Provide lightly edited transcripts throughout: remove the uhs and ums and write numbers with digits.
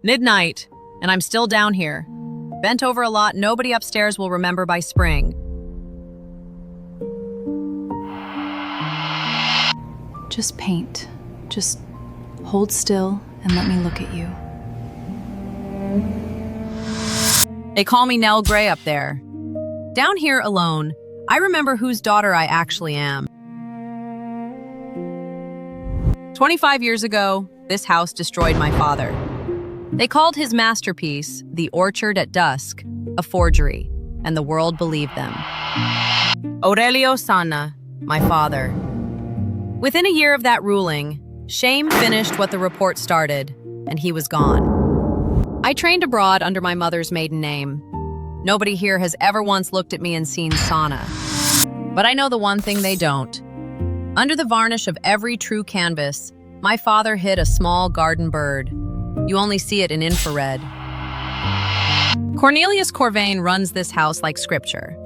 Midnight, and I'm still down here. Bent over a lot, nobody upstairs will remember by spring. Just paint. Just hold still and let me look at you. They call me Nell Gray up there. Down here alone, I remember whose daughter I actually am. 25 years ago, this house destroyed my father. They called his masterpiece, The Orchard at Dusk, a forgery, and the world believed them. Aurelio Sanna, my father. Within a year of that ruling, shame finished what the report started, and he was gone. I trained abroad under my mother's maiden name. Nobody here has ever once looked at me and seen Sanna. But I know the one thing they don't. Under the varnish of every true canvas, my father hid a small garden bird. You only see it in infrared. Cornelius Corvane runs this house like scripture.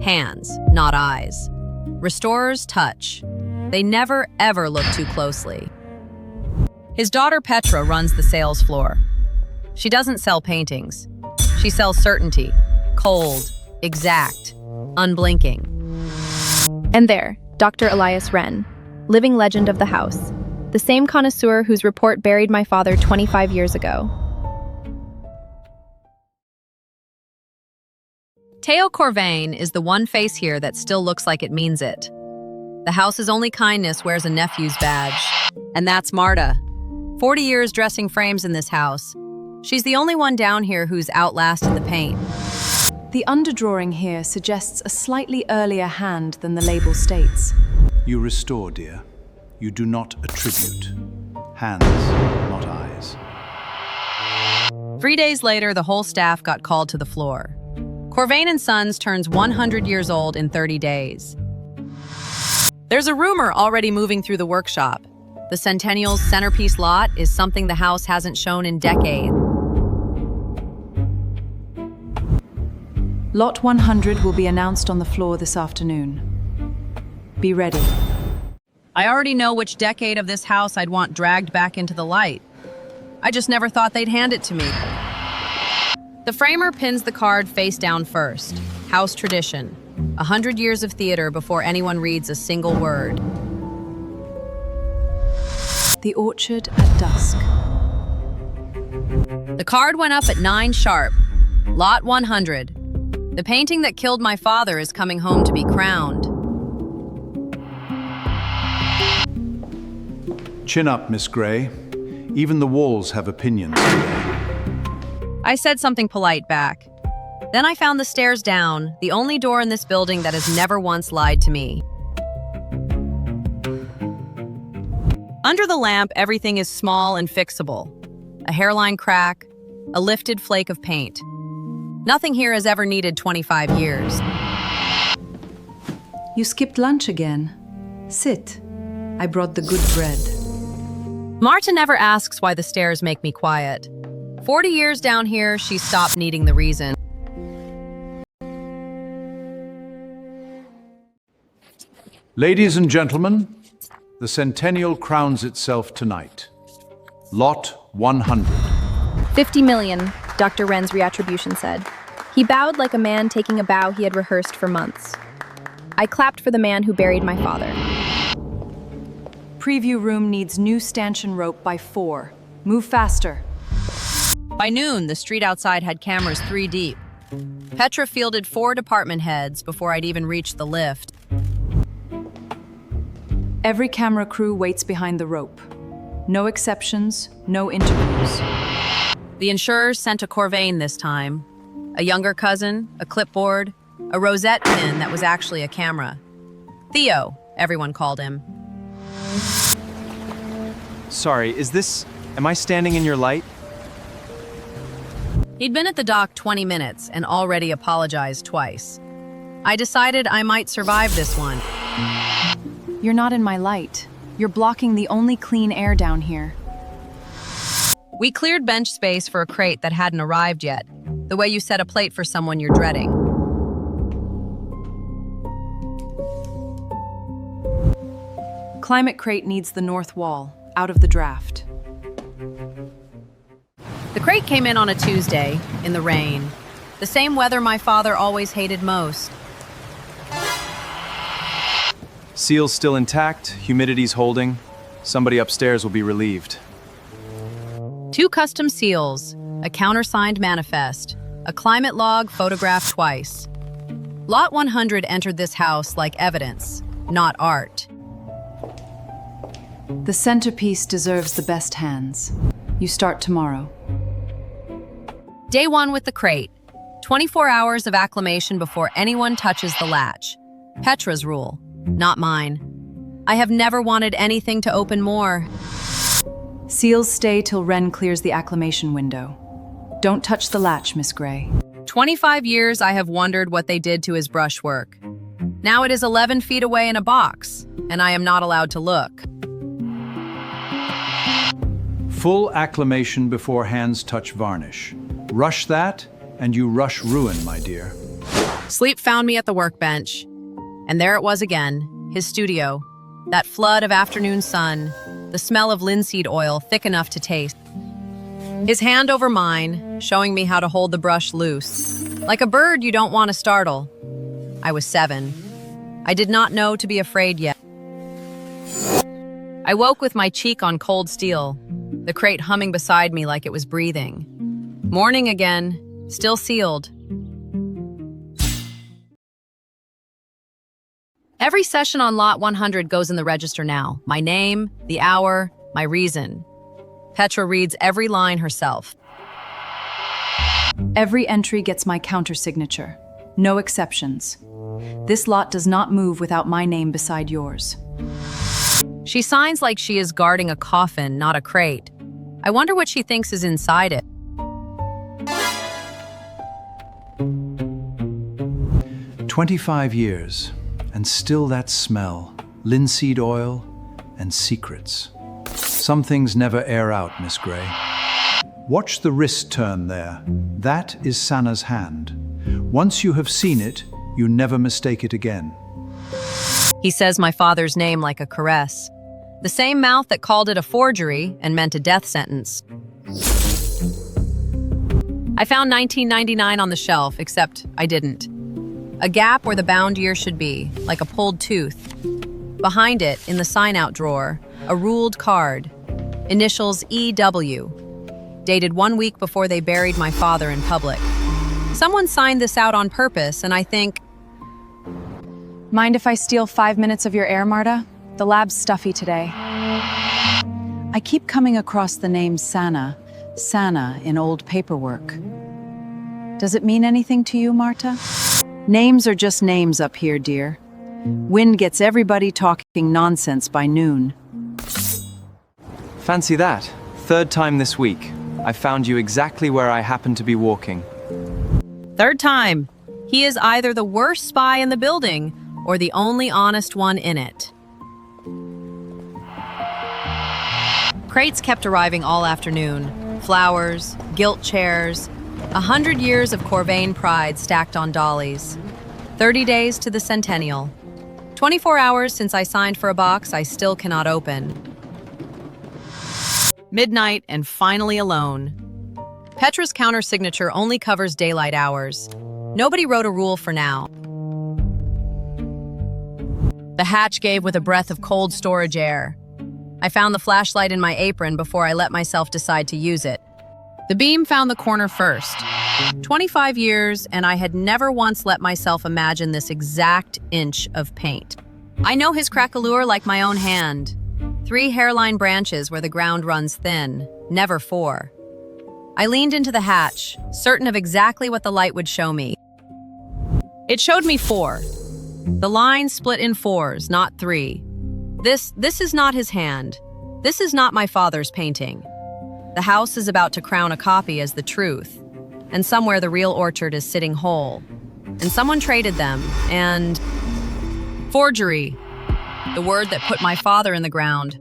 Hands, not eyes. Restorers touch. They never, ever look too closely. His daughter Petra runs the sales floor. She doesn't sell paintings. She sells certainty. Cold, exact, unblinking. And there, Dr. Elias Wren, living legend of the house, the same connoisseur whose report buried my father 25 years ago. Teo Corvane is the one face here that still looks like it means it. The house's only kindness wears a nephew's badge, and that's Marta. 40 years dressing frames in this house. She's the only one down here who's outlasted the paint. The underdrawing here suggests a slightly earlier hand than the label states. You restore, dear. You do not attribute. Hands, not eyes. 3 days later, the whole staff got called to the floor. Corvane Sons turns 100 years old in 30 days. There's a rumor already moving through the workshop. The centennial's centerpiece lot is something the house hasn't shown in decades. Lot 100 will be announced on the floor this afternoon. Be ready. I already know which decade of this house I'd want dragged back into the light. I just never thought they'd hand it to me. The framer pins the card face down first. House tradition. 100 years of theater before anyone reads a single word. The Orchard at Dusk. The card went up at 9 sharp. Lot 100. The painting that killed my father is coming home to be crowned. Chin up, Miss Gray. Even the walls have opinions today. I said something polite back. Then I found the stairs down, the only door in this building that has never once lied to me. Under the lamp, everything is small and fixable. A hairline crack, a lifted flake of paint. Nothing here has ever needed 25 years. You skipped lunch again. Sit. I brought the good bread. Marta never asks why the stairs make me quiet. 40 years down here, she stopped needing the reason. Ladies and gentlemen, the centennial crowns itself tonight. Lot 100. 50 million, Dr. Wren's reattribution said. He bowed like a man taking a bow he had rehearsed for months. I clapped for the man who buried my father. Preview room needs new stanchion rope by 4. Move faster. By noon, the street outside had cameras 3 deep. Petra fielded 4 department heads before I'd even reached the lift. Every camera crew waits behind the rope. No exceptions, no interviews. The insurers sent a Corvane this time. A younger cousin, a clipboard, a rosette pin that was actually a camera. Theo, everyone called him. Sorry, am I standing in your light? He'd been at the dock 20 minutes and already apologized twice. I decided I might survive this one. You're not in my light. You're blocking the only clean air down here. We cleared bench space for a crate that hadn't arrived yet, the way you set a plate for someone you're dreading. Climate crate needs the north wall, out of the draft. The crate came in on a Tuesday, in the rain. The same weather my father always hated most. Seal's still intact, humidity's holding. Somebody upstairs will be relieved. 2 custom seals, a countersigned manifest, a climate log photographed twice. Lot 100 entered this house like evidence, not art. The centerpiece deserves the best hands. You start tomorrow. Day 1 with the crate. 24 hours of acclimation before anyone touches the latch. Petra's rule, not mine. I have never wanted anything to open more. Seals stay till Wren clears the acclimation window. Don't touch the latch, Miss Gray. 25 years I have wondered what they did to his brushwork. Now it is 11 feet away in a box, and I am not allowed to look. Full acclimation before hands touch varnish. Rush that, and you rush ruin, my dear. Sleep found me at the workbench, and there it was again, his studio. That flood of afternoon sun, the smell of linseed oil thick enough to taste. His hand over mine, showing me how to hold the brush loose. Like a bird you don't want to startle. I was 7. I did not know to be afraid yet. I woke with my cheek on cold steel, the crate humming beside me like it was breathing. Morning again, still sealed. Every session on Lot 100 goes in the register now. My name, the hour, my reason. Petra reads every line herself. Every entry gets my countersignature. No exceptions. This lot does not move without my name beside yours. She signs like she is guarding a coffin, not a crate. I wonder what she thinks is inside it. "25 years, and still that smell, linseed oil, and secrets. Some things never air out, Miss Gray. Watch the wrist turn there. That is Sanna's hand. Once you have seen it, you never mistake it again." He says my father's name like a caress. The same mouth that called it a forgery and meant a death sentence. I found 1999 on the shelf, except I didn't. A gap where the bound year should be, like a pulled tooth. Behind it, in the sign-out drawer, a ruled card. Initials EW. Dated 1 week before they buried my father in public. Someone signed this out on purpose, and I think, Mind if I steal 5 minutes of your air, Marta? The lab's stuffy today. I keep coming across the name Sanna in old paperwork. Does it mean anything to you, Marta? Names are just names up here, dear. Wind gets everybody talking nonsense by noon. Fancy that. 3rd time this week. I found you exactly where I happened to be walking. 3rd time. He is either the worst spy in the building or the only honest one in it. Crates kept arriving all afternoon. Flowers, gilt chairs, 100 years of Corvane pride stacked on dollies. 30 days to the centennial. 24 hours since I signed for a box I still cannot open. Midnight and finally alone. Petra's countersignature only covers daylight hours. Nobody wrote a rule for now. The hatch gave with a breath of cold storage air. I found the flashlight in my apron before I let myself decide to use it. The beam found the corner first. 25 years, and I had never once let myself imagine this exact inch of paint. I know his craquelure like my own hand. 3 hairline branches where the ground runs thin, never 4. I leaned into the hatch, certain of exactly what the light would show me. It showed me 4. The line split in 4s, not 3. This is not his hand. This is not my father's painting. The house is about to crown a copy as the truth, and somewhere the real orchard is sitting whole. And someone traded them, and... Forgery, the word that put my father in the ground.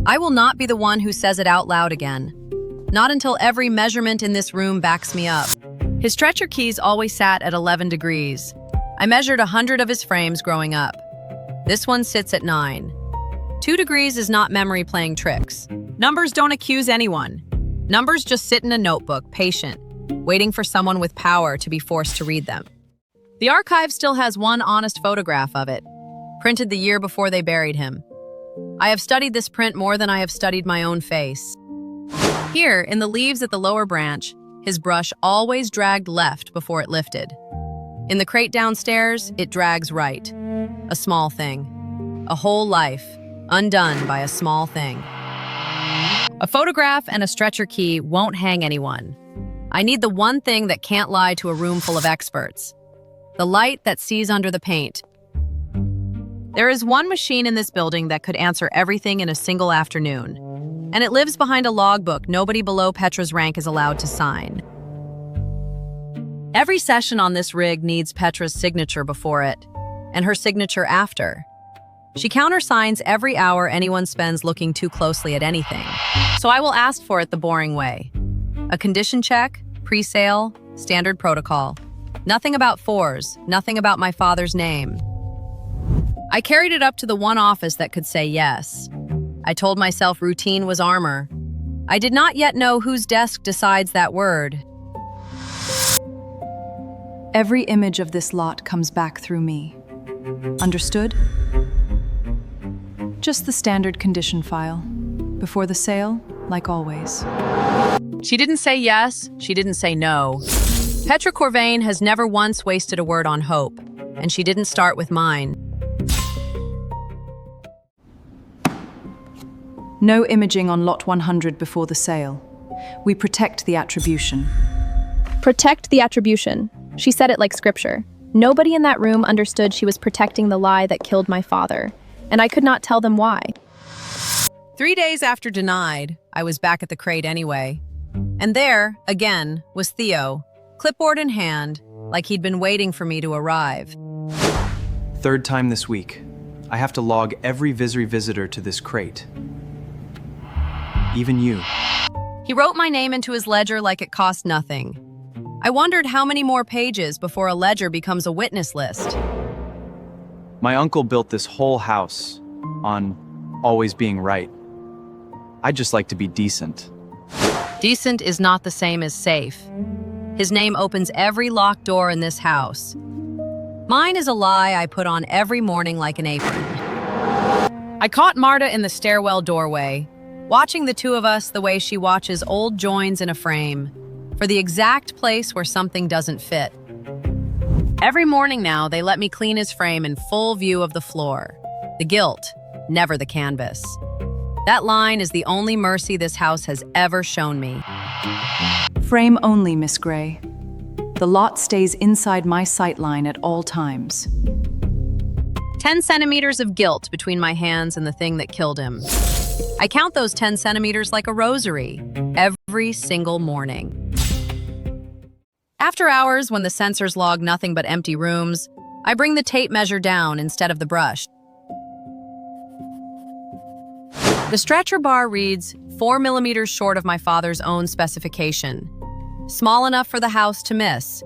I will not be the one who says it out loud again. Not until every measurement in this room backs me up. His stretcher keys always sat at 11 degrees. I measured 100 of his frames growing up. This one sits at 9. 2 degrees is not memory playing tricks. Numbers don't accuse anyone. Numbers just sit in a notebook, patient, waiting for someone with power to be forced to read them. The archive still has one honest photograph of it, printed the year before they buried him. I have studied this print more than I have studied my own face. Here, in the leaves at the lower branch, his brush always dragged left before it lifted. In the crate downstairs, it drags right. A small thing. A whole life, undone by a small thing. A photograph and a stretcher key won't hang anyone. I need the one thing that can't lie to a room full of experts. The light that sees under the paint. There is one machine in this building that could answer everything in a single afternoon. And it lives behind a logbook nobody below Petra's rank is allowed to sign. Every session on this rig needs Petra's signature before it, and her signature after. She countersigns every hour anyone spends looking too closely at anything. So I will ask for it the boring way. A condition check, pre-sale, standard protocol. Nothing about fours, nothing about my father's name. I carried it up to the one office that could say yes. I told myself routine was armor. I did not yet know whose desk decides that word. Every image of this lot comes back through me. Understood? Just the standard condition file. Before the sale, like always. She didn't say yes, she didn't say no. Petra Corvane has never once wasted a word on hope, and she didn't start with mine. No imaging on lot 100 before the sale. We protect the attribution. Protect the attribution. She said it like scripture. Nobody in that room understood she was protecting the lie that killed my father, and I could not tell them why. 3 days after denied, I was back at the crate anyway. And there, again, was Theo, clipboard in hand, like he'd been waiting for me to arrive. Third time this week. I have to log every visitor to this crate. Even you. He wrote my name into his ledger like it cost nothing. I wondered how many more pages before a ledger becomes a witness list. My uncle built this whole house on always being right. I'd just like to be decent. Decent is not the same as safe. His name opens every locked door in this house. Mine is a lie I put on every morning like an apron. I caught Marta in the stairwell doorway, watching the two of us the way she watches old joins in a frame, for the exact place where something doesn't fit. Every morning now, they let me clean his frame in full view of the floor. The gilt, never the canvas. That line is the only mercy this house has ever shown me. Frame only, Miss Gray. The lot stays inside my sight line at all times. 10 centimeters of gilt between my hands and the thing that killed him. I count those 10 centimeters like a rosary, every single morning. After hours, when the sensors log nothing but empty rooms, I bring the tape measure down instead of the brush. The stretcher bar reads 4 millimeters short of my father's own specification. Small enough for the house to miss.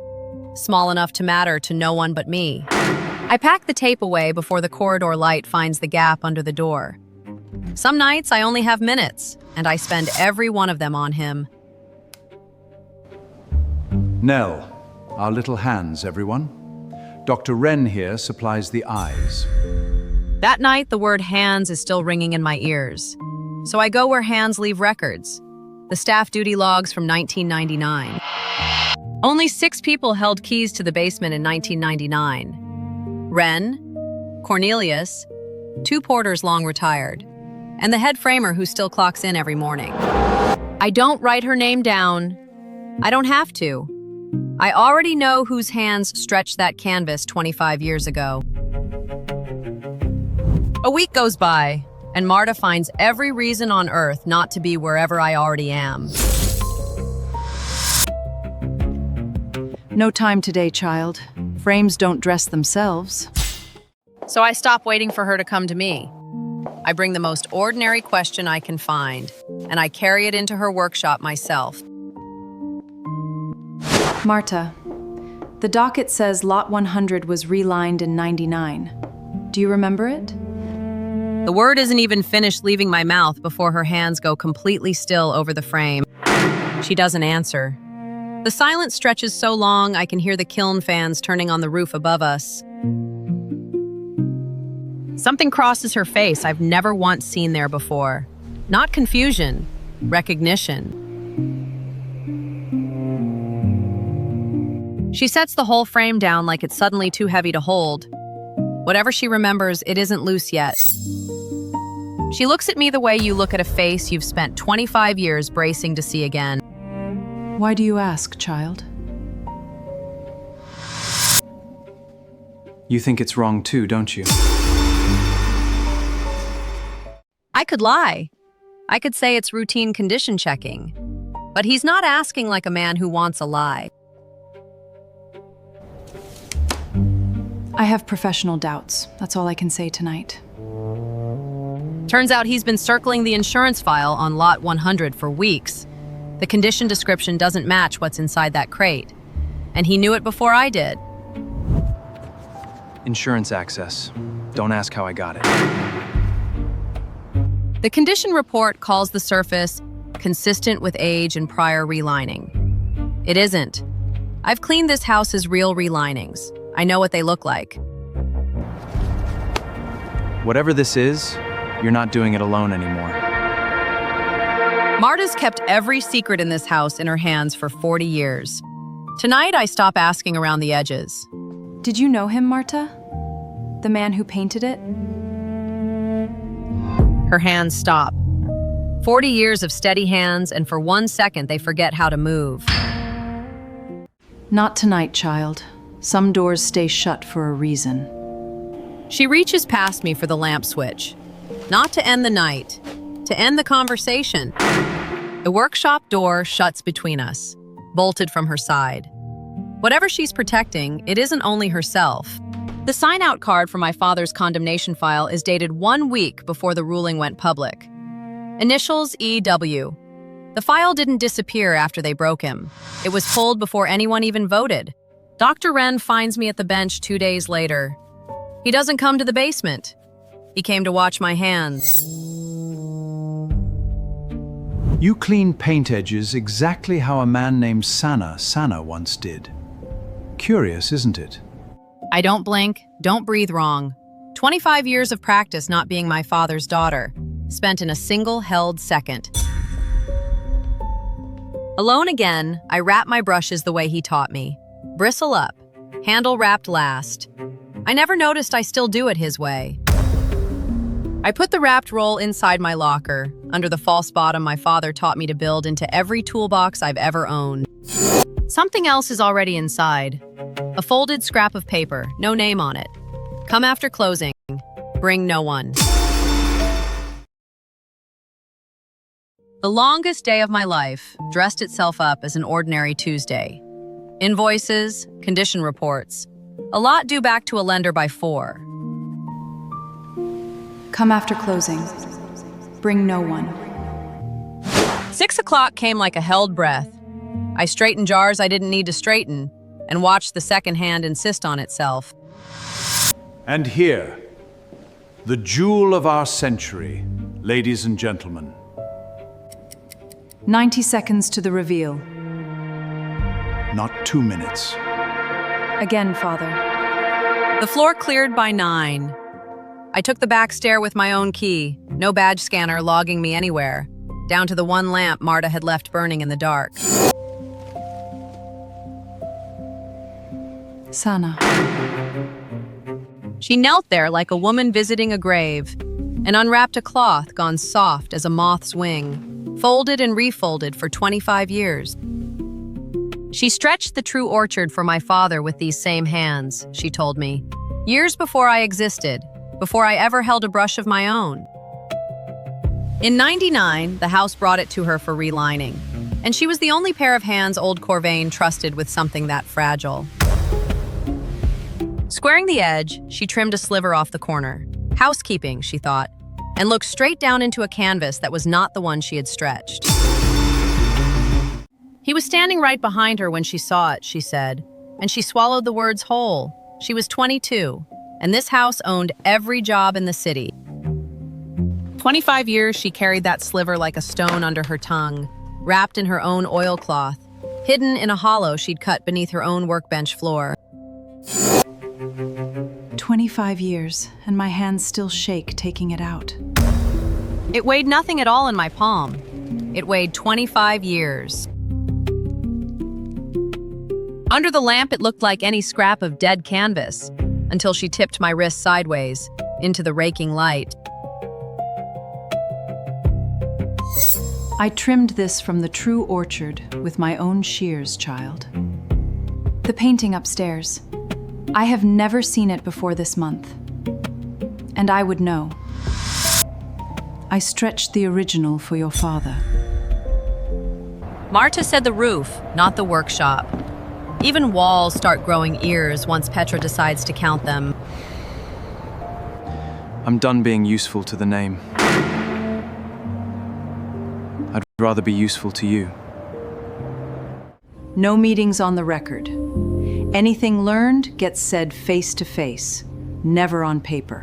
Small enough to matter to no one but me. I pack the tape away before the corridor light finds the gap under the door. Some nights I only have minutes, and I spend every one of them on him. Nell, our little hands, everyone. Dr. Wren here supplies the eyes. That night, the word hands is still ringing in my ears. So I go where hands leave records. The staff duty logs from 1999. Only 6 people held keys to the basement in 1999. Wren, Cornelius, 2 porters long retired, and the head framer who still clocks in every morning. I don't write her name down. I don't have to. I already know whose hands stretched that canvas 25 years ago. A week goes by, and Marta finds every reason on earth not to be wherever I already am. No time today, child. Frames don't dress themselves. So I stop waiting for her to come to me. I bring the most ordinary question I can find, and I carry it into her workshop myself. Marta, the docket says lot 100 was relined in 99. Do you remember it? The word isn't even finished leaving my mouth before her hands go completely still over the frame. She doesn't answer. The silence stretches so long I can hear the kiln fans turning on the roof above us. Something crosses her face I've never once seen there before. Not confusion, recognition. She sets the whole frame down like it's suddenly too heavy to hold. Whatever she remembers, it isn't loose yet. She looks at me the way you look at a face you've spent 25 years bracing to see again. Why do you ask, child? You think it's wrong too, don't you? I could lie. I could say it's routine condition checking. But he's not asking like a man who wants a lie. I have professional doubts. That's all I can say tonight. Turns out he's been circling the insurance file on lot 100 for weeks. The condition description doesn't match what's inside that crate. And he knew it before I did. Insurance access. Don't ask how I got it. The condition report calls the surface consistent with age and prior relining. It isn't. I've cleaned this house's real relinings. I know what they look like. Whatever this is, you're not doing it alone anymore. Marta's kept every secret in this house in her hands for 40 years. Tonight, I stop asking around the edges. Did you know him, Marta? The man who painted it? Her hands stop. 40 years of steady hands, and for 1 second, they forget how to move. Not tonight, child. Some doors stay shut for a reason. She reaches past me for the lamp switch. Not to end the night, to end the conversation. The workshop door shuts between us, bolted from her side. Whatever she's protecting, it isn't only herself. The sign-out card for my father's condemnation file is dated 1 week before the ruling went public. Initials EW. The file didn't disappear after they broke him. It was pulled before anyone even voted. Dr. Wren finds me at the bench 2 days later. He doesn't come to the basement. He came to watch my hands. You clean paint edges exactly how a man named Sanna once did. Curious, isn't it? I don't blink, don't breathe wrong. 25 years of practice not being my father's daughter, spent in a single held second. Alone again, I wrap my brushes the way he taught me. Bristle up, handle wrapped last. I never noticed I still do it his way. I put the wrapped roll inside my locker, under the false bottom my father taught me to build into every toolbox I've ever owned. Something else is already inside. A folded scrap of paper, no name on it. Come after closing. Bring no one. The longest day of my life dressed itself up as an ordinary Tuesday. Invoices, condition reports. A lot due back to a lender by 4. Come after closing. Bring no one. 6 o'clock came like a held breath. I straightened jars I didn't need to straighten and watched the second hand insist on itself. And here, the jewel of our century, ladies and gentlemen. 90 seconds to the reveal. Not 2 minutes. Again, Father. The floor cleared by 9. I took the back stair with my own key, no badge scanner logging me anywhere, down to the one lamp Marta had left burning in the dark. Sanna. She knelt there like a woman visiting a grave and unwrapped a cloth gone soft as a moth's wing, folded and refolded for 25 years. She stretched the true orchard for my father with these same hands, she told me, years before I existed, before I ever held a brush of my own. In '99, the house brought it to her for relining, and she was the only pair of hands old Corvane trusted with something that fragile. Squaring the edge, she trimmed a sliver off the corner. Housekeeping, she thought, and looked straight down into a canvas that was not the one she had stretched. He was standing right behind her when she saw it, she said, and she swallowed the words whole. She was 22, and this house owned every job in the city. 25 years she carried that sliver like a stone under her tongue, wrapped in her own oilcloth, hidden in a hollow she'd cut beneath her own workbench floor. 25 years, and my hands still shake taking it out. It weighed nothing at all in my palm. It weighed 25 years. Under the lamp, it looked like any scrap of dead canvas, until she tipped my wrist sideways into the raking light. I trimmed this from the true orchard with my own shears, child. The painting upstairs. I have never seen it before this month. And I would know. I stretched the original for your father. Marta said the roof, not the workshop. Even walls start growing ears once Petra decides to count them. I'm done being useful to the name. I'd rather be useful to you. No meetings on the record. Anything learned gets said face to face, never on paper.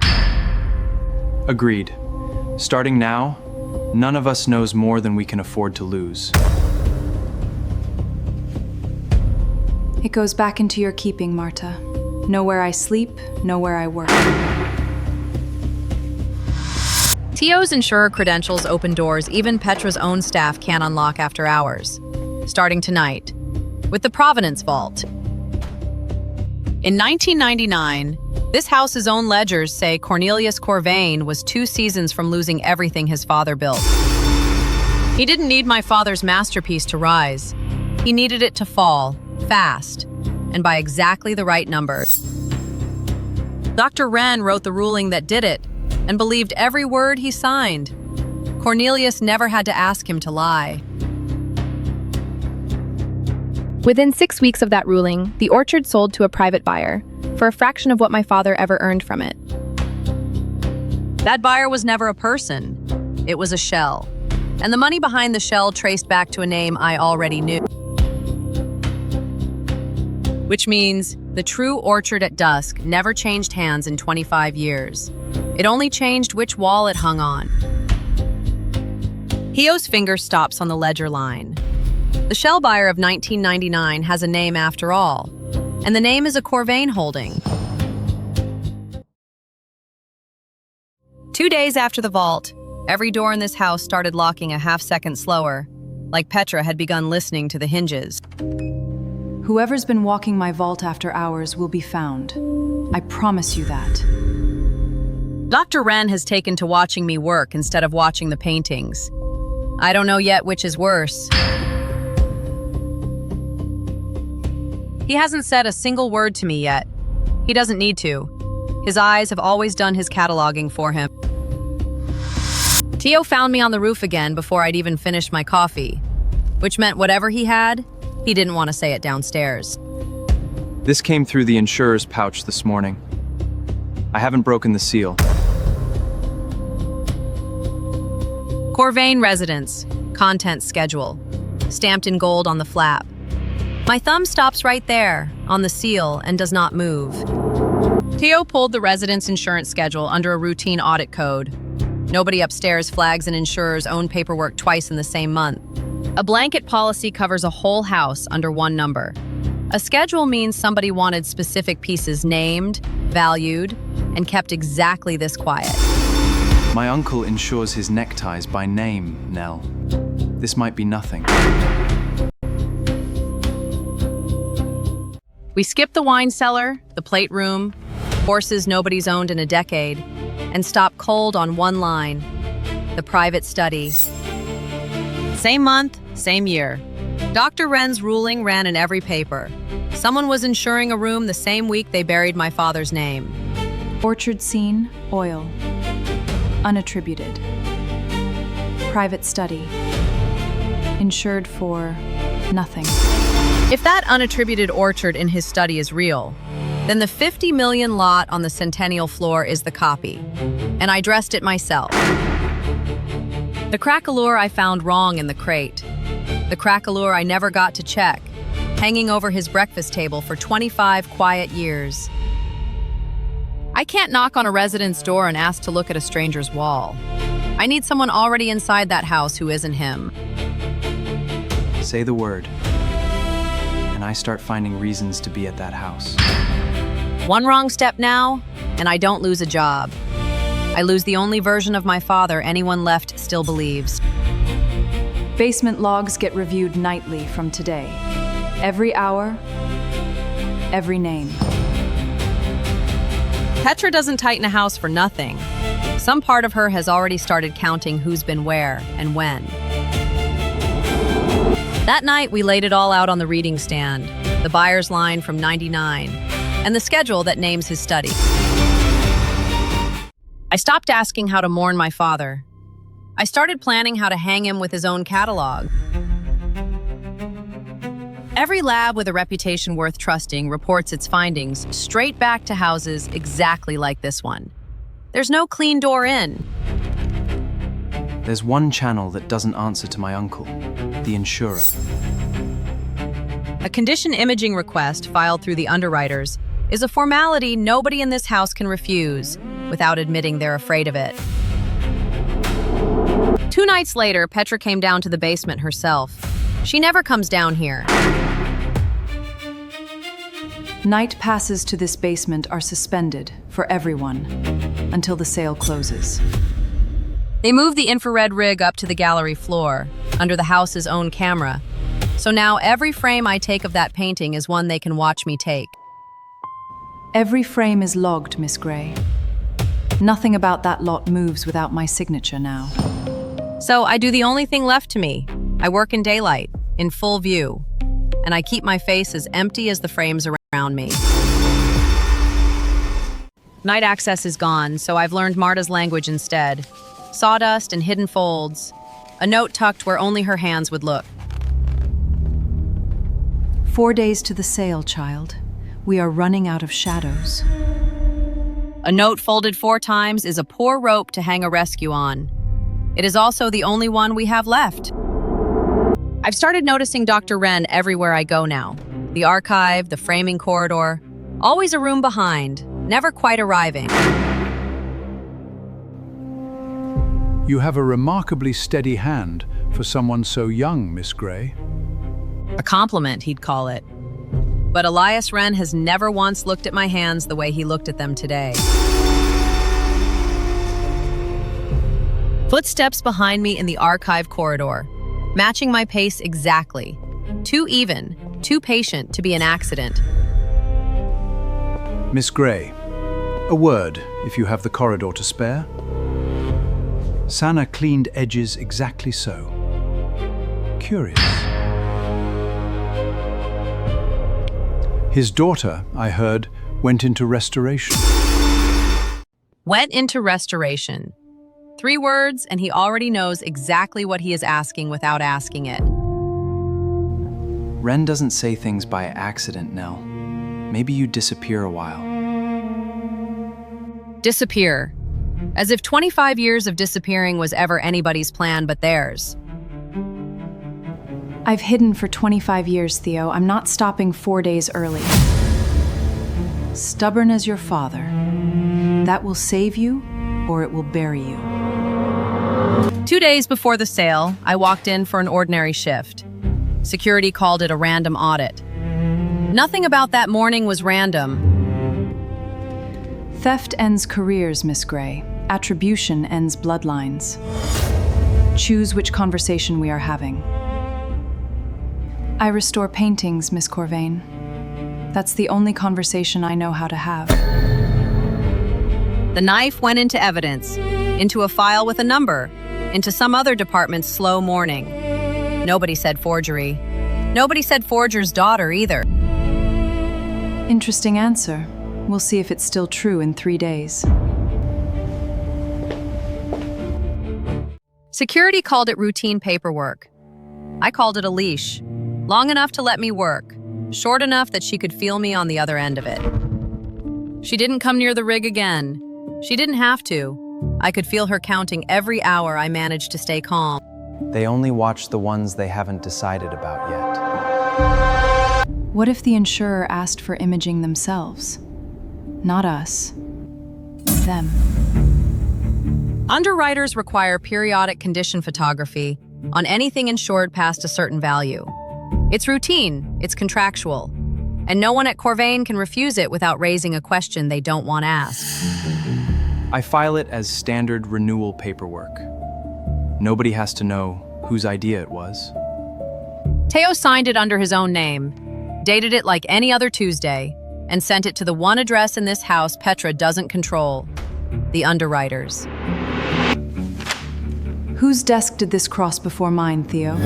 Agreed. Starting now, none of us knows more than we can afford to lose. It goes back into your keeping, Marta. Know where I sleep, know where I work. T.O.'s insurer credentials open doors even Petra's own staff can't unlock after hours. Starting tonight, with the Providence Vault. In 1999, this house's own ledgers say Cornelius Corvane was 2 seasons from losing everything his father built. He didn't need my father's masterpiece to rise. He needed it to fall, fast, and by exactly the right number. Dr. Wren wrote the ruling that did it, and believed every word he signed. Cornelius never had to ask him to lie. Within 6 weeks of that ruling, the orchard sold to a private buyer for a fraction of what my father ever earned from it. That buyer was never a person. It was a shell. And the money behind the shell traced back to a name I already knew. Which means the true orchard at dusk never changed hands in 25 years. It only changed which wall it hung on. Hio's finger stops on the ledger line. The shell buyer of 1999 has a name after all, and the name is a Corvane holding. 2 days after the vault, every door in this house started locking a half-second slower, like Petra had begun listening to the hinges. Whoever's been walking my vault after hours will be found. I promise you that. Dr. Wren has taken to watching me work instead of watching the paintings. I don't know yet which is worse. He hasn't said a single word to me yet. He doesn't need to. His eyes have always done his cataloging for him. T.O. found me on the roof again before I'd even finished my coffee, which meant whatever he had, he didn't want to say it downstairs. This came through the insurer's pouch this morning. I haven't broken the seal. Corvane Residence, content schedule, stamped in gold on the flap. My thumb stops right there, on the seal, and does not move. T.O. pulled the residence insurance schedule under a routine audit code. Nobody upstairs flags an insurer's own paperwork twice in the same month. A blanket policy covers a whole house under one number. A schedule means somebody wanted specific pieces named, valued, and kept exactly this quiet. My uncle insures his neckties by name, Nell. This might be nothing. We skip the wine cellar, the plate room, horses nobody's owned in a decade, and stop cold on one line, the private study. Same month, same year. Dr. Wren's ruling ran in every paper. Someone was insuring a room the same week they buried my father's name. Orchard scene, oil. Unattributed. Private study. Insured for nothing. If that unattributed orchard in his study is real, then the 50 million lot on the centennial floor is the copy, and I dressed it myself. The crack-a-lure I found wrong in the crate. The crack-a-lure I never got to check, hanging over his breakfast table for 25 quiet years. I can't knock on a resident's door and ask to look at a stranger's wall. I need someone already inside that house who isn't him. Say the word, and I start finding reasons to be at that house. One wrong step now, and I don't lose a job. I lose the only version of my father anyone left still believes. Basement logs get reviewed nightly from today. Every hour, every name. Petra doesn't tighten a house for nothing. Some part of her has already started counting who's been where and when. That night, we laid it all out on the reading stand, the buyer's line from 99, and the schedule that names his study. I stopped asking how to mourn my father. I started planning how to hang him with his own catalog. Every lab with a reputation worth trusting reports its findings straight back to houses exactly like this one. There's no clean door in. There's one channel that doesn't answer to my uncle, the insurer. A condition imaging request filed through the underwriters is a formality nobody in this house can refuse without admitting they're afraid of it. 2 nights later, Petra came down to the basement herself. She never comes down here. Night passes to this basement are suspended for everyone until the sale closes. They moved the infrared rig up to the gallery floor, under the house's own camera. So now every frame I take of that painting is one they can watch me take. Every frame is logged, Miss Gray. Nothing about that lot moves without my signature now. So I do the only thing left to me. I work in daylight, in full view, and I keep my face as empty as the frames around me. Night access is gone, so I've learned Marta's language instead. Sawdust and hidden folds, a note tucked where only her hands would look. 4 days to the sale, child. We are running out of shadows. A note folded 4 times is a poor rope to hang a rescue on. It is also the only one we have left. I've started noticing Dr. Wren everywhere I go now. The archive, the framing corridor, always a room behind, never quite arriving. You have a remarkably steady hand for someone so young, Miss Gray. A compliment, he'd call it. But Elias Wren has never once looked at my hands the way he looked at them today. Footsteps behind me in the archive corridor, matching my pace exactly. Too even, too patient to be an accident. Miss Gray, a word if you have the corridor to spare. Sanna cleaned edges exactly so. Curious. His daughter, I heard, went into restoration. Went into restoration. 3 words, and he already knows exactly what he is asking without asking it. Wren doesn't say things by accident, Nell. Maybe you disappear a while. Disappear. As if 25 years of disappearing was ever anybody's plan but theirs. I've hidden for 25 years, Theo. I'm not stopping 4 days early. Stubborn as your father. That will save you, or it will bury you. 2 days before the sale, I walked in for an ordinary shift. Security called it a random audit. Nothing about that morning was random. Theft ends careers, Miss Gray. Attribution ends bloodlines. Choose which conversation we are having. I restore paintings, Miss Corvane. That's the only conversation I know how to have. The knife went into evidence, into a file with a number, into some other department's slow morning. Nobody said forgery. Nobody said forger's daughter either. Interesting answer. We'll see if it's still true in 3 days. Security called it routine paperwork. I called it a leash. Long enough to let me work, short enough that she could feel me on the other end of it. She didn't come near the rig again. She didn't have to. I could feel her counting every hour I managed to stay calm. They only watch the ones they haven't decided about yet. What if the insurer asked for imaging themselves? Not us. Them. Underwriters require periodic condition photography on anything insured past a certain value. It's routine, it's contractual, and no one at Corvane can refuse it without raising a question they don't want asked. I file it as standard renewal paperwork. Nobody has to know whose idea it was. Teo signed it under his own name, dated it like any other Tuesday, and sent it to the one address in this house Petra doesn't control, the underwriters. Whose desk did this cross before mine, Theo?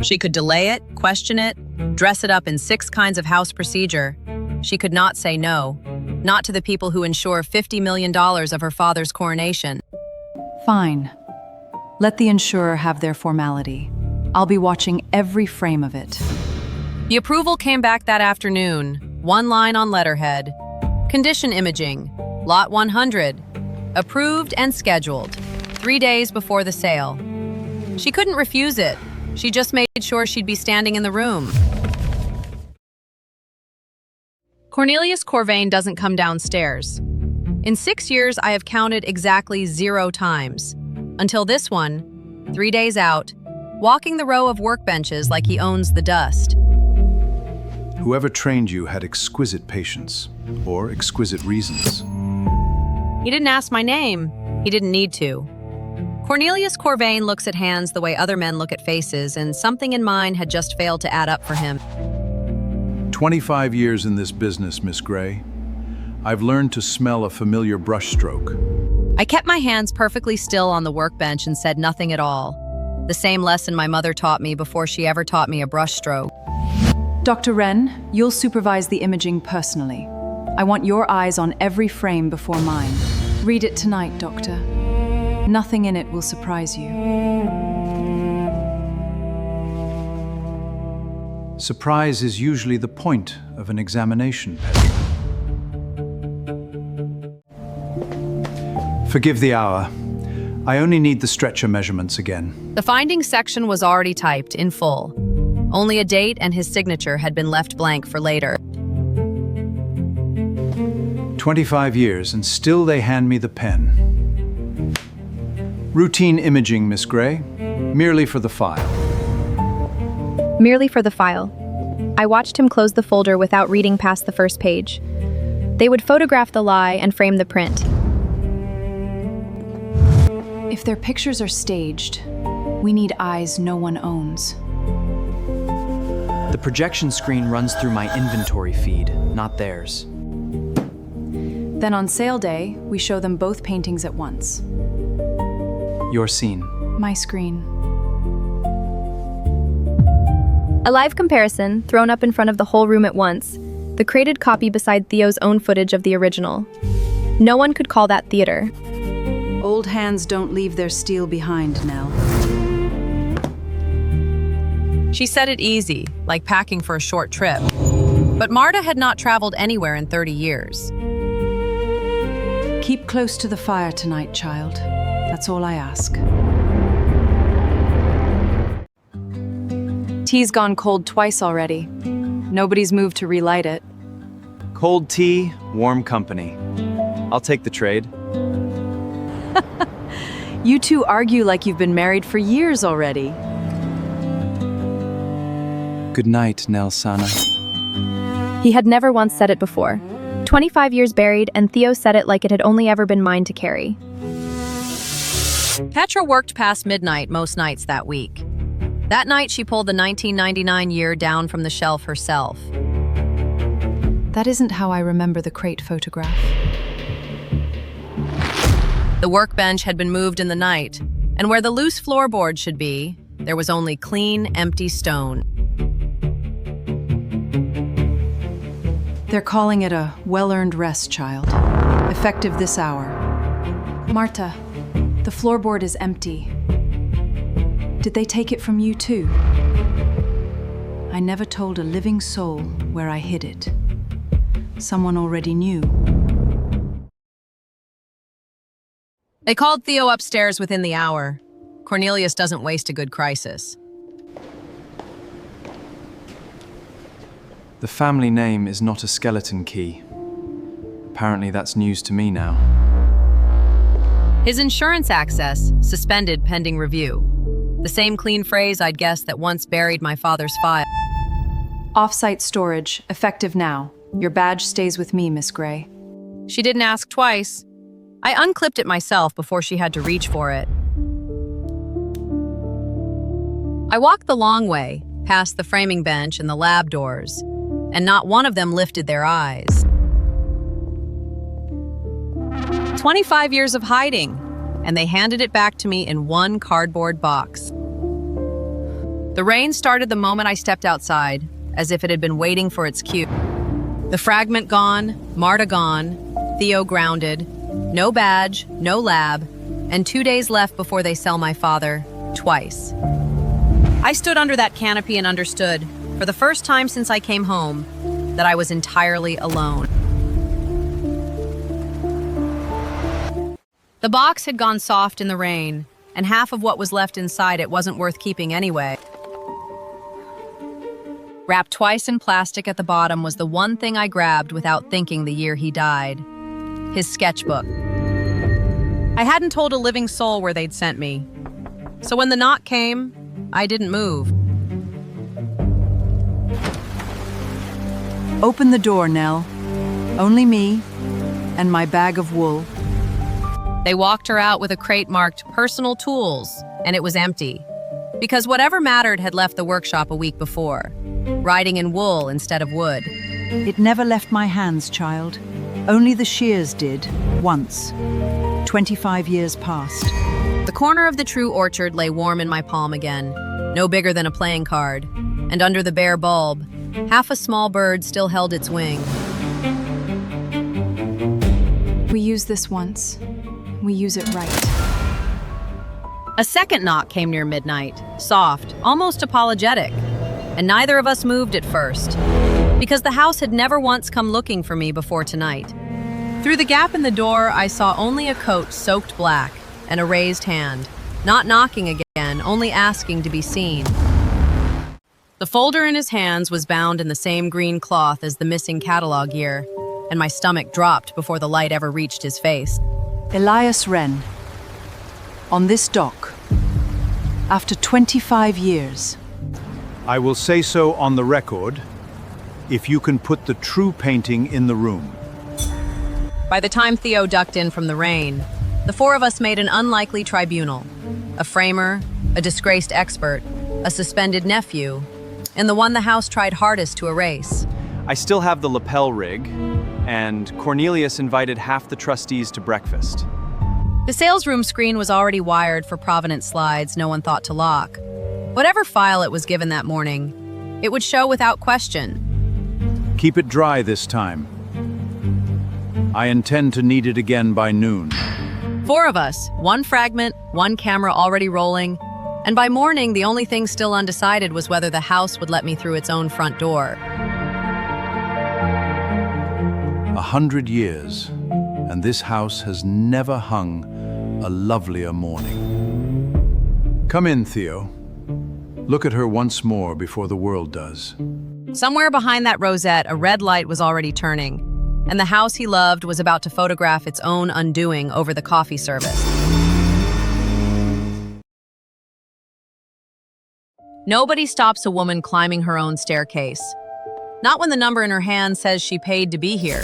She could delay it, question it, dress it up in 6 kinds of house procedure. She could not say no, not to the people who insure $50 million of her father's coronation. Fine. Let the insurer have their formality. I'll be watching every frame of it. The approval came back that afternoon, 1 line on letterhead. Condition imaging, lot 100. Approved and scheduled, 3 days before the sale. She couldn't refuse it. She just made sure she'd be standing in the room. Cornelius Corvane doesn't come downstairs. In 6 years, I have counted exactly 0 times. Until this one, 3 days out, walking the row of workbenches like he owns the dust. Whoever trained you had exquisite patience, or exquisite reasons. He didn't ask my name. He didn't need to. Cornelius Corvane looks at hands the way other men look at faces, and something in mine had just failed to add up for him. 25 years in this business, Miss Gray. I've learned to smell a familiar brushstroke. I kept my hands perfectly still on the workbench and said nothing at all. The same lesson my mother taught me before she ever taught me a brushstroke. Dr. Wren, you'll supervise the imaging personally. I want your eyes on every frame before mine. Read it tonight, Doctor. Nothing in it will surprise you. Surprise is usually the point of an examination, Petra. Forgive the hour. I only need the stretcher measurements again. The findings section was already typed in full. Only a date and his signature had been left blank for later. 25 years, and still they hand me the pen. Routine imaging, Miss Gray. Merely for the file. Merely for the file. I watched him close the folder without reading past the first page. They would photograph the lie and frame the print. If their pictures are staged, we need eyes no one owns. The projection screen runs through my inventory feed, not theirs. Then on sale day, we show them both paintings at once. Your scene. My screen. A live comparison, thrown up in front of the whole room at once, the crated copy beside Theo's own footage of the original. No one could call that theater. Old hands don't leave their steel behind, Nell. She said it easy, like packing for a short trip. But Marta had not traveled anywhere in 30 years. Keep close to the fire tonight, child. That's all I ask. Tea's gone cold twice already. Nobody's moved to relight it. Cold tea, warm company. I'll take the trade. You two argue like you've been married for years already. Good night, Nell Sanna. He had never once said it before. 25 years buried, and Theo said it like it had only ever been mine to carry. Petra worked past midnight most nights that week. That night, she pulled the 1999 year down from the shelf herself. That isn't how I remember the crate photograph. The workbench had been moved in the night, and where the loose floorboard should be, there was only clean, empty stone. They're calling it a well-earned rest, child. Effective this hour. Marta, the floorboard is empty. Did they take it from you too? I never told a living soul where I hid it. Someone already knew. They called Theo upstairs within the hour. Cornelius doesn't waste a good crisis. The family name is not a skeleton key. Apparently that's news to me now. His insurance access suspended pending review. The same clean phrase I'd guessed that once buried my father's file. Off-site storage, effective now. Your badge stays with me, Miss Gray. She didn't ask twice. I unclipped it myself before she had to reach for it. I walked the long way, past the framing bench and the lab doors, and not one of them lifted their eyes. 25 years of hiding, and they handed it back to me in one cardboard box. The rain started the moment I stepped outside, as if it had been waiting for its cue. The fragment gone, Marta gone, Theo grounded, no badge, no lab, and 2 days left before they sell my father, twice. I stood under that canopy and understood, for the first time since I came home, that I was entirely alone. The box had gone soft in the rain, and half of what was left inside it wasn't worth keeping anyway. Wrapped twice in plastic at the bottom was the one thing I grabbed without thinking the year he died. His sketchbook. I hadn't told a living soul where they'd sent me. So when the knock came, I didn't move. Open the door, Nell. Only me and my bag of wool. They walked her out with a crate marked personal tools, and it was empty. Because whatever mattered had left the workshop a week before, riding in wool instead of wood. It never left my hands, child. Only the shears did, once. 25 years past. The corner of the true orchard lay warm in my palm again, no bigger than a playing card, and under the bare bulb, half a small bird still held its wing. We used this once. We use it right. A second knock came near midnight, soft, almost apologetic, and neither of us moved at first, because the house had never once come looking for me before tonight. Through the gap in the door, I saw only a coat soaked black and a raised hand, not knocking again, only asking to be seen. The folder in his hands was bound in the same green cloth as the missing catalog year, and my stomach dropped before the light ever reached his face. Elias Wren. On this dock. After 25 years. I will say so on the record, if you can put the true painting in the room. By the time Theo ducked in from the rain, the four of us made an unlikely tribunal. A framer, a disgraced expert, a suspended nephew, and the one the house tried hardest to erase. I still have the lapel rig, and Cornelius invited half the trustees to breakfast. The sales room screen was already wired for provenance slides no one thought to lock. Whatever file it was given that morning, it would show without question. Keep it dry this time. I intend to need it again by noon. Four of us, one fragment, one camera already rolling, and by morning the only thing still undecided was whether the house would let me through its own front door. 100 years, and this house has never hung a lovelier morning. Come in, Theo. Look at her once more before the world does. Somewhere behind that rosette, a red light was already turning, and the house he loved was about to photograph its own undoing over the coffee service. Nobody stops a woman climbing her own staircase. Not when the number in her hand says she paid to be here.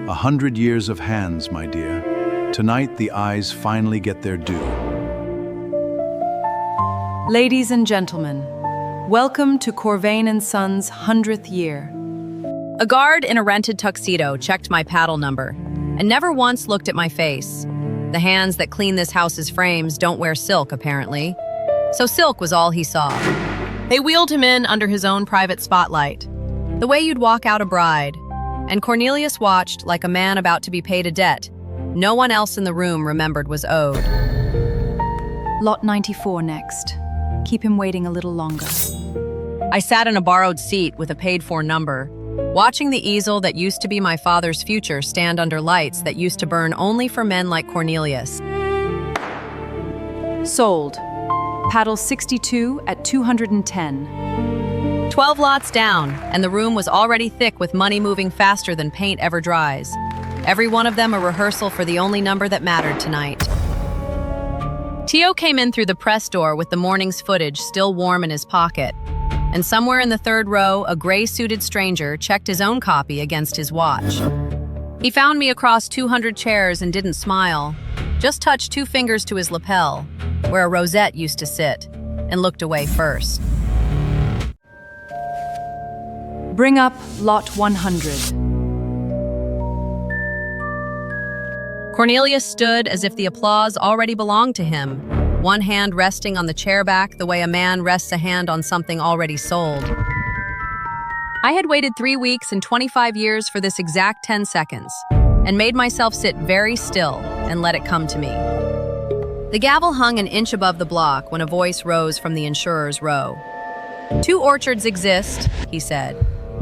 100 years of hands, my dear. Tonight, the eyes finally get their due. Ladies and gentlemen, welcome to Corvane Sons' 100th year. A guard in a rented tuxedo checked my paddle number and never once looked at my face. The hands that clean this house's frames don't wear silk, apparently. So silk was all he saw. They wheeled him in under his own private spotlight, the way you'd walk out a bride, and Cornelius watched like a man about to be paid a debt no one else in the room remembered was owed. Lot 94 next. Keep him waiting a little longer. I sat in a borrowed seat with a paid-for number, watching the easel that used to be my father's future stand under lights that used to burn only for men like Cornelius. Sold. Paddle 62 at 210. 12 lots down, and the room was already thick with money moving faster than paint ever dries. Every one of them a rehearsal for the only number that mattered tonight. Tio came in through the press door with the morning's footage still warm in his pocket. And somewhere in the third row, a gray-suited stranger checked his own copy against his watch. He found me across 200 chairs and didn't smile, just touched 2 fingers to his lapel, where a rosette used to sit, and looked away first. Bring up Lot 100. Cornelius stood as if the applause already belonged to him, one hand resting on the chair back the way a man rests a hand on something already sold. I had waited 3 weeks and 25 years for this exact 10 seconds, and made myself sit very still and let it come to me. The gavel hung an inch above the block when a voice rose from the insurer's row. 2 orchards exist, he said,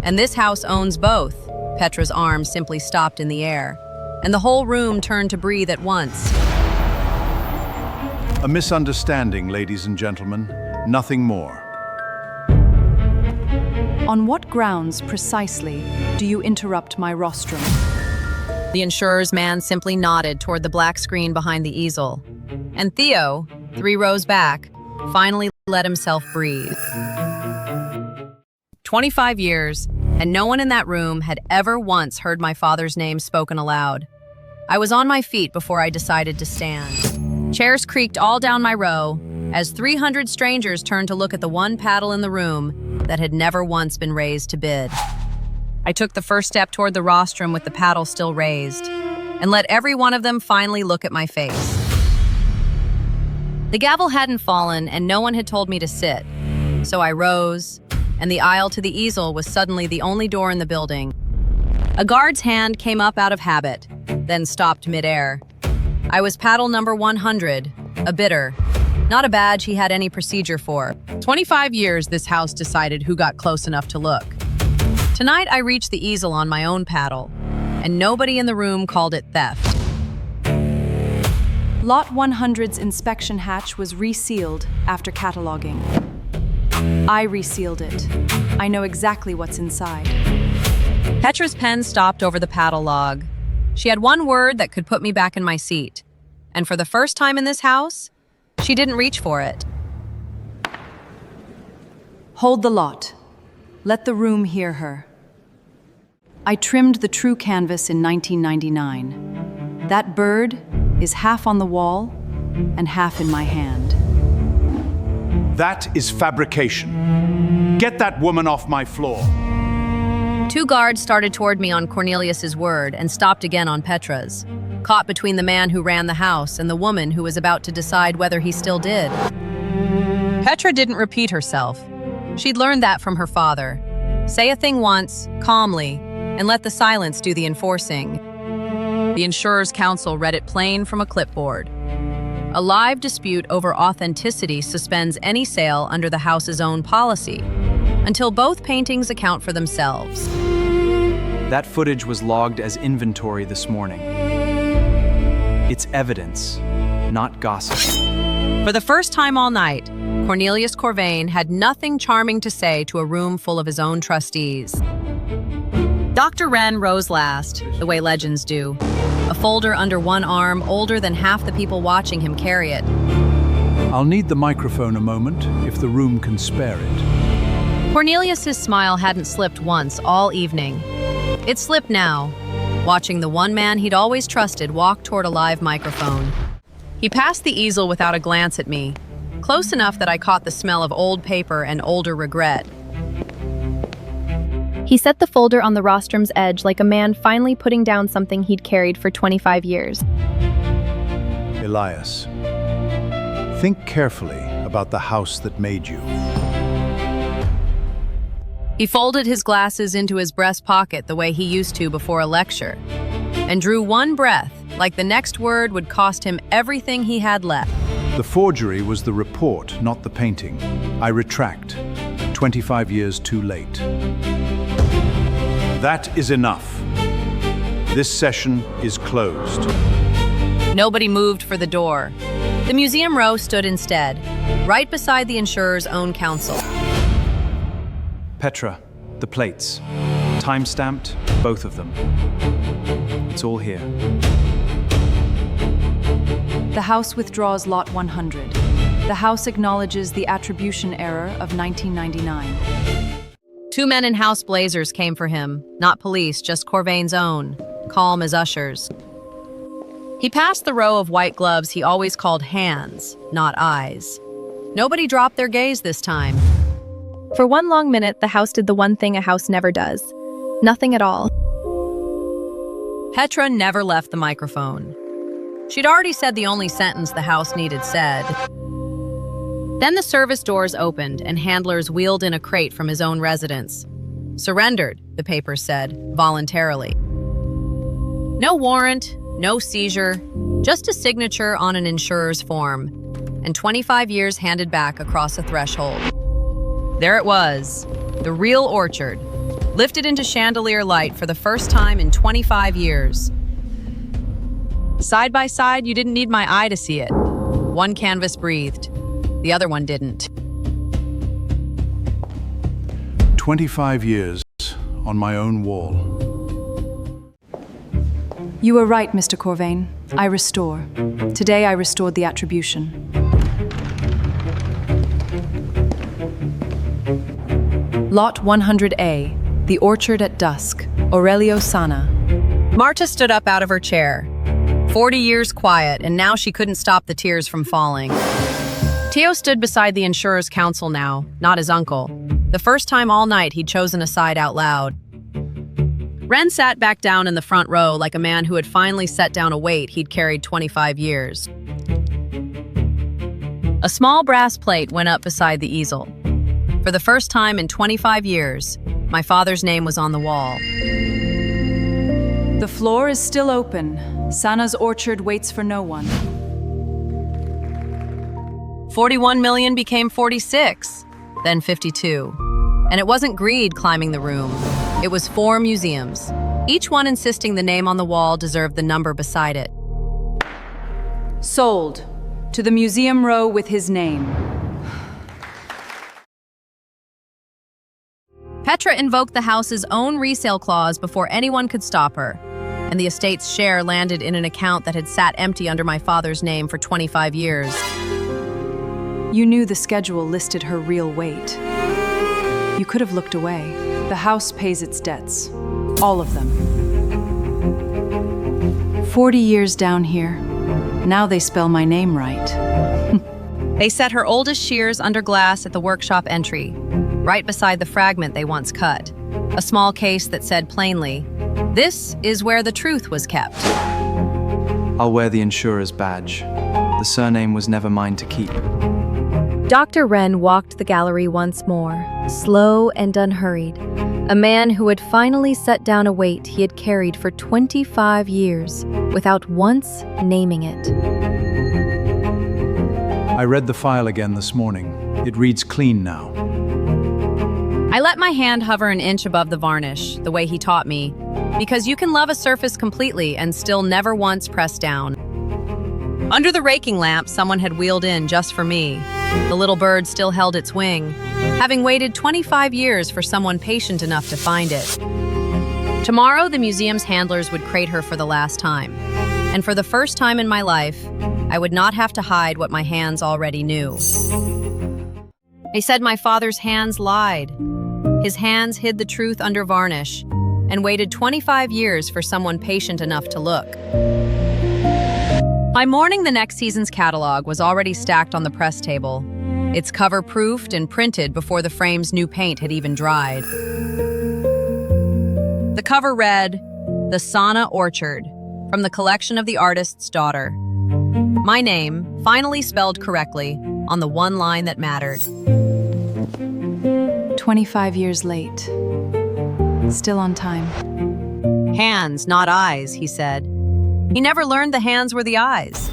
and this house owns both. Petra's arm simply stopped in the air, and the whole room turned to breathe at once. A misunderstanding, ladies and gentlemen. Nothing more. On what grounds, precisely, do you interrupt my rostrum? The insurer's man simply nodded toward the black screen behind the easel. And Theo, 3 rows back, finally let himself breathe. 25 years, and no one in that room had ever once heard my father's name spoken aloud. I was on my feet before I decided to stand. Chairs creaked all down my row as 300 strangers turned to look at the one paddle in the room that had never once been raised to bid. I took the first step toward the rostrum with the paddle still raised, and let every one of them finally look at my face. The gavel hadn't fallen, and no one had told me to sit, so I rose, and the aisle to the easel was suddenly the only door in the building. A guard's hand came up out of habit, then stopped midair. I was paddle number 100, a bidder, not a badge he had any procedure for. 25 years this house decided who got close enough to look. Tonight I reached the easel on my own paddle, and nobody in the room called it theft. Lot 100's inspection hatch was resealed after cataloging. I resealed it. I know exactly what's inside. Petra's pen stopped over the paddle log. She had one word that could put me back in my seat. And for the first time in this house, she didn't reach for it. Hold the lot. Let the room hear her. I trimmed the true canvas in 1999. That bird is half on the wall and half in my hand. That is fabrication. Get that woman off my floor. 2 guards started toward me on Cornelius's word and stopped again on Petra's, caught between the man who ran the house and the woman who was about to decide whether he still did. Petra didn't repeat herself. She'd learned that from her father. Say a thing once, calmly, and let the silence do the enforcing. The insurer's counsel read it plain from a clipboard. A live dispute over authenticity suspends any sale under the house's own policy, until both paintings account for themselves. That footage was logged as inventory this morning. It's evidence, not gossip. For the first time all night, Cornelius Corvane had nothing charming to say to a room full of his own trustees. Dr. Wren rose last, the way legends do, a folder under one arm older than half the people watching him carry it. I'll need the microphone a moment, if the room can spare it. Cornelius's smile hadn't slipped once all evening. It slipped now, watching the one man he'd always trusted walk toward a live microphone. He passed the easel without a glance at me, close enough that I caught the smell of old paper and older regret. He set the folder on the rostrum's edge like a man finally putting down something he'd carried for 25 years. Elias, think carefully about the house that made you. He folded his glasses into his breast pocket the way he used to before a lecture, and drew one breath, like the next word would cost him everything he had left. The forgery was the report, not the painting. I retract. 25 years too late. That is enough. This session is closed. Nobody moved for the door. The museum row stood instead, right beside the insurer's own counsel. Petra, the plates. Time-stamped, both of them. It's all here. The House withdraws Lot 100. The House acknowledges the attribution error of 1999. 2 men in house blazers came for him, not police, just Corvane's own, calm as ushers. He passed the row of white gloves he always called hands, not eyes. Nobody dropped their gaze this time. For one long minute, the house did the one thing a house never does. Nothing at all. Petra never left the microphone. She'd already said the only sentence the house needed said. Then the service doors opened and handlers wheeled in a crate from his own residence. Surrendered, the papers said, voluntarily. No warrant, no seizure, just a signature on an insurer's form, and 25 years handed back across a threshold. There it was, the real orchard, lifted into chandelier light for the first time in 25 years. Side by side, you didn't need my eye to see it. One canvas breathed, the other one didn't. 25 years on my own wall. You were right, Mr. Corvane. I restore. Today I restored the attribution. Lot 100A, the orchard at dusk, Aurelio Sanna. Marta stood up out of her chair. 40 years quiet, and now she couldn't stop the tears from falling. Teo stood beside the insurer's counsel now, not his uncle. The first time all night he'd chosen a side out loud. Ren sat back down in the front row like a man who had finally set down a weight he'd carried 25 years. A small brass plate went up beside the easel. For the first time in 25 years, my father's name was on the wall. The floor is still open. Sanna's orchard waits for no one. 41 million became 46, then 52. And it wasn't greed climbing the room. It was 4 museums, each one insisting the name on the wall deserved the number beside it. Sold. To the museum row with his name. Petra invoked the house's own resale clause before anyone could stop her, and the estate's share landed in an account that had sat empty under my father's name for 25 years. You knew the schedule listed her real weight. You could have looked away. The house pays its debts. All of them. 40 years down here. Now they spell my name right. They set her oldest shears under glass at the workshop entry, right beside the fragment they once cut. A small case that said plainly, "This is where the truth was kept." I'll wear the insurer's badge. The surname was never mine to keep. Dr. Wren walked the gallery once more, slow and unhurried. A man who had finally set down a weight he had carried for 25 years, without once naming it. I read the file again this morning. It reads clean now. I let my hand hover an inch above the varnish, the way he taught me, because you can love a surface completely and still never once press down. Under the raking lamp, someone had wheeled in just for me. The little bird still held its wing, having waited 25 years for someone patient enough to find it. Tomorrow, the museum's handlers would crate her for the last time. And for the first time in my life, I would not have to hide what my hands already knew. They said my father's hands lied. His hands hid the truth under varnish and waited 25 years for someone patient enough to look. By morning, the next season's catalog was already stacked on the press table, its cover proofed and printed before the frame's new paint had even dried. The cover read, "The Sanna Orchard," from the collection of the artist's daughter. My name, finally spelled correctly, on the one line that mattered. 25 years late. Still on time. "Hands, not eyes," he said. He never learned the hands were the eyes.